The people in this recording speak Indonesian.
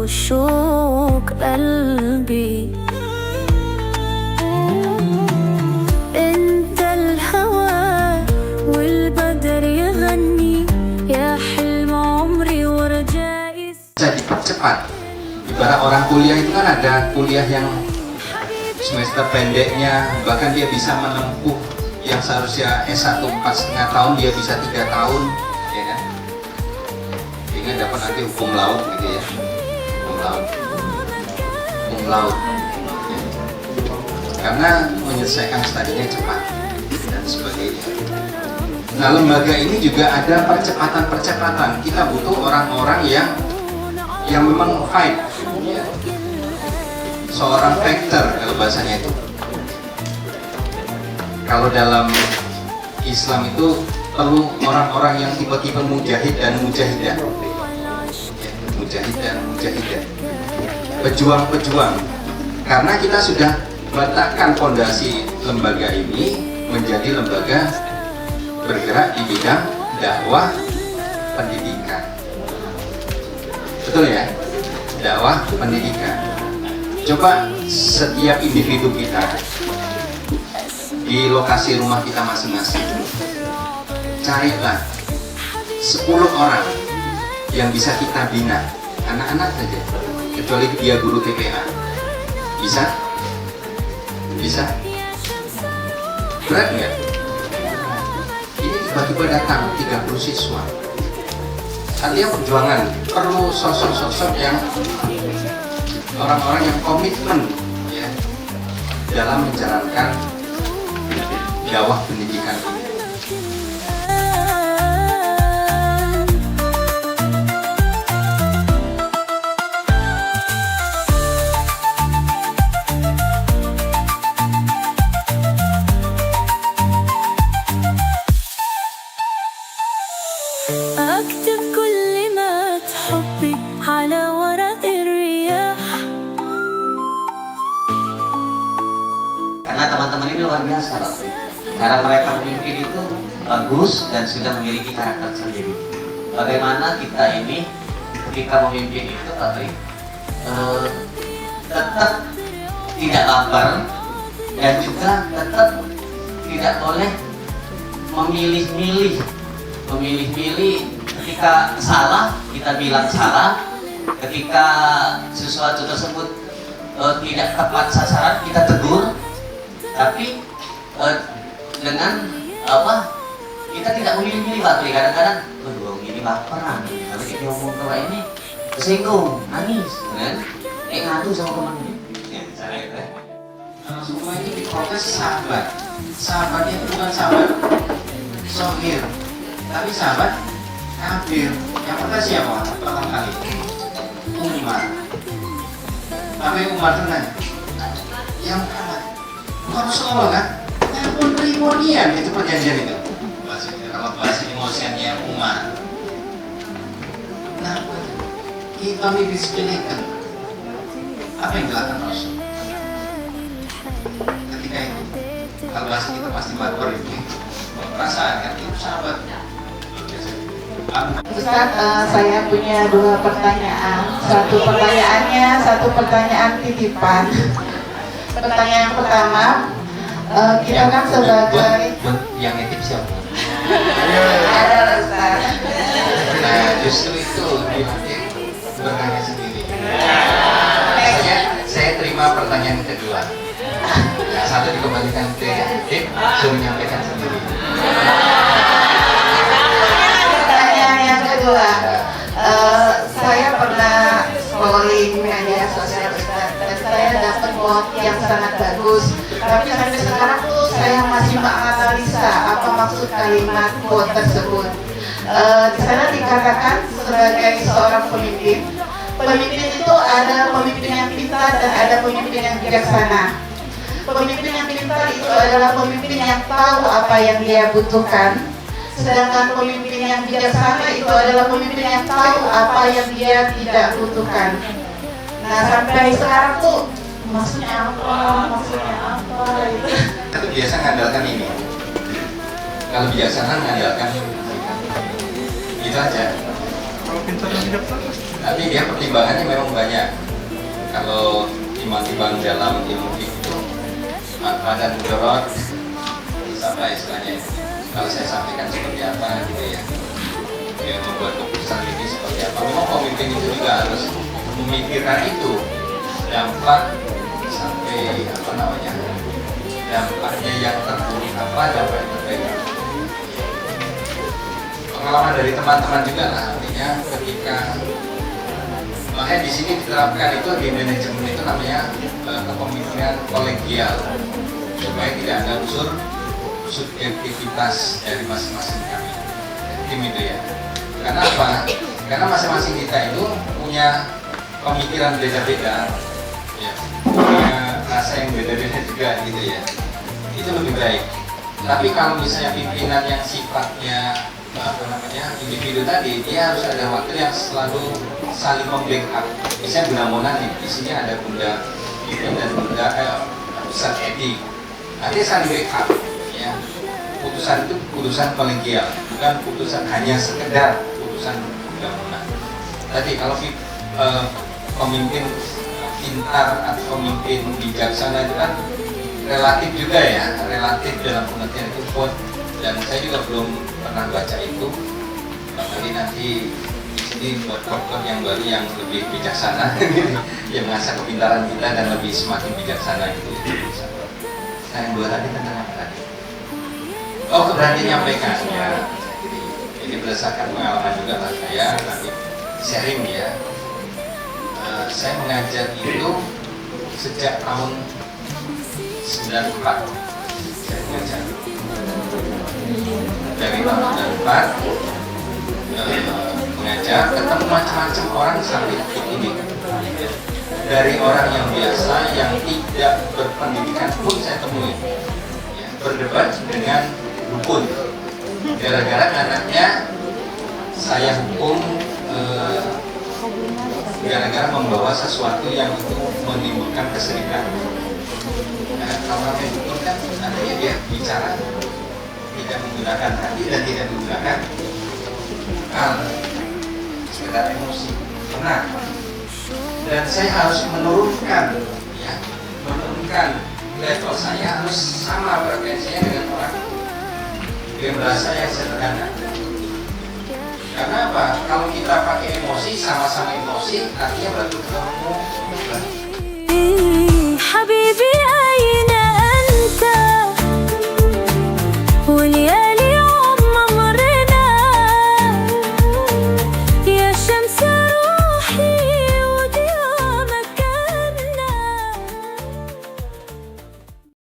وشوق قلبي انت الهوى والبدر يغني يا حلم عمري ورجائي. Jadi cepat. Ibarat orang kuliah itu kan ada kuliah yang semester pendeknya, bahkan dia bisa menempuh yang seharusnya S1 4,5 tahun dia bisa 3 tahun, ya kan? Sehingga dapat nanti hukum laut gitu ya, hukum laut, ya. Karena menyelesaikan studinya cepat dan sebagainya. Nah, lembaga ini juga ada percepatan. Kita butuh orang-orang yang memang fight, ya. Seorang fighter kalau bahasanya itu. Kalau dalam Islam itu perlu orang-orang yang tipe-tipe mujahid dan mujahidah, ya, mujahid dan mujahidah, pejuang-pejuang. Karena kita sudah meletakkan fondasi lembaga ini menjadi lembaga bergerak di bidang dakwah pendidikan. Betul ya? Dakwah pendidikan. Coba setiap individu kita di lokasi rumah kita masing-masing, carilah 10 orang yang bisa kita bina, anak-anak saja, kecuali dia guru TPA. Bisa? Bisa? Berat nggak? Ini tiba-tiba datang 30 siswa. Artinya perjuangan, perlu sosok-sosok yang orang-orang yang komitmen, ya, dalam menjalankan dakwah pendidikan ini. أكتب كلمات حبي على ورق الرياح. Karena teman-teman ini luar biasa loh. Cara mereka memimpin itu bagus dan sudah memiliki karakter sendiri. Bagaimana kita ini ketika memimpin itu tetap tidak lapar dan juga tetap tidak boleh memilih-milih ketika salah kita bilang salah, ketika sesuatu tersebut tidak tepat sasaran kita tegur, tapi dengan kita tidak memilih-milih Pak. Kadang-kadang ini baperan, kalau kita ngomong ke Pak ini tersinggung, nangis, kan? Ngadu sama temannya. Ya, cara itu. Semua ini diprotes sahabat. Sahabatnya itu bukan sahabat sohir, tapi sahabat kafir. Yang pertama siapa? Pertama kali Umar. Tapi Umar itu nanya, yang Muhammad bukan Rasulullah kan? Yang pun primordial itu perjanjian itu. Kalau bahasa emosiannya Umar. Nah, kita ini disepelekan. Apa yang dilakukan Rasul? Ketika itu, kalau bahasa kita pasti baper ini. Perasaan kan itu sahabat. Ustaz, saya punya 2 pertanyaan. Satu pertanyaan titipan. Pertanyaan yang pertama, kita kan sebagai yang nitip siapa? ada Ustaz. Nah, justru itu dia bertanya sendiri. Saya terima pertanyaan kedua. Nah, satu dikembalikan ke Tip, suruh menyampaikan sendiri. Pertanyaan yang kedua, saya pernah scrolling media sosial Ustaz, dan saya dapat quote yang sangat bagus. Tapi sampai sekarang tuh saya masih menganalisa apa maksud kalimat quote tersebut. Di sana dikatakan sebagai seorang pemimpin itu ada pemimpin yang pintar dan ada pemimpin yang bijaksana. Pemimpin yang pintar itu adalah pemimpin yang tahu apa yang dia butuhkan. Sedangkan pemimpin yang bijaksana itu adalah pemimpin yang tahu apa yang dia tidak butuhkan. Nah, sampai sekarang tuh maksudnya apa gitu. Itu biasa mengandalkan ini. Kalau bijaksana mengandalkan itu aja. pintar dan bijaksana. Tapi dia pertimbangannya memang banyak. Kalau timbang-timbang dalam ilmu itu manfaat dan mudarat, apa istilahnya? Kalau saya sampaikan seperti apa gitu ya. Dia membuat keputusan ini seperti apa. Memang pemimpin itu juga harus memikirkan itu, dampak sampai apa namanya, dampaknya yang terburuk apa, dampak yang terbaik. Pengalaman dari teman-teman juga lah, artinya ketika makanya di sini diterapkan itu di manajemen itu namanya kepemimpinan kolegial, supaya tidak ada unsur subjektivitas dari masing-masing kami tim itu ya. Karena apa? Karena masing-masing kita itu punya pemikiran beda-beda, ya, punya rasa yang beda-beda juga gitu ya. Itu lebih baik. Tapi kalau misalnya pimpinan yang sifatnya apa namanya individu tadi, dia harus ada waktu yang selalu saling membackup. Misalnya Bunda Mona nih, di sini ada Bunda Pipin dan Bunda Ustadz Edi. Nanti saling backup, ya. Putusan itu putusan kolegial, bukan putusan hanya sekedar putusan Bunda Mona. Tadi kalau pemimpin pintar atau pemimpin bijaksana itu kan relatif juga ya, relatif dalam pengertian itu quote. Dan saya juga belum pernah baca itu. Tapi nanti di sini buat quote yang baru yang lebih bijaksana, yang mengasah kepintaran kita dan lebih semakin bijaksana itu. Nah, yang dua tadi tentang apa tadi? Oh, keberanian menyampaikan ya. Jadi berdasarkan pengalaman juga lah saya nanti sharing ya. Saya mengajar itu sejak tahun 94. Saya mengajar dari tahun 94 mengajar, ketemu macam-macam orang sampai ini. Dari orang yang biasa yang tidak berpendidikan pun saya temui ya, berdebat dengan dukun. Gara-gara anaknya saya hukum gara-gara membawa sesuatu yang itu menimbulkan kesedihan. Nah, kalau orang dukun kan artinya dia bicara tidak menggunakan hati dan tidak menggunakan akal, sekedar emosi. Nah, dan saya harus menurunkan, ya, menurunkan level saya harus sama frekuensinya dengan orang dengan bahasa yang sederhana. Karena apa? Kalau kita pakai emosi, sama-sama emosi, artinya berarti ketemu. حبيبي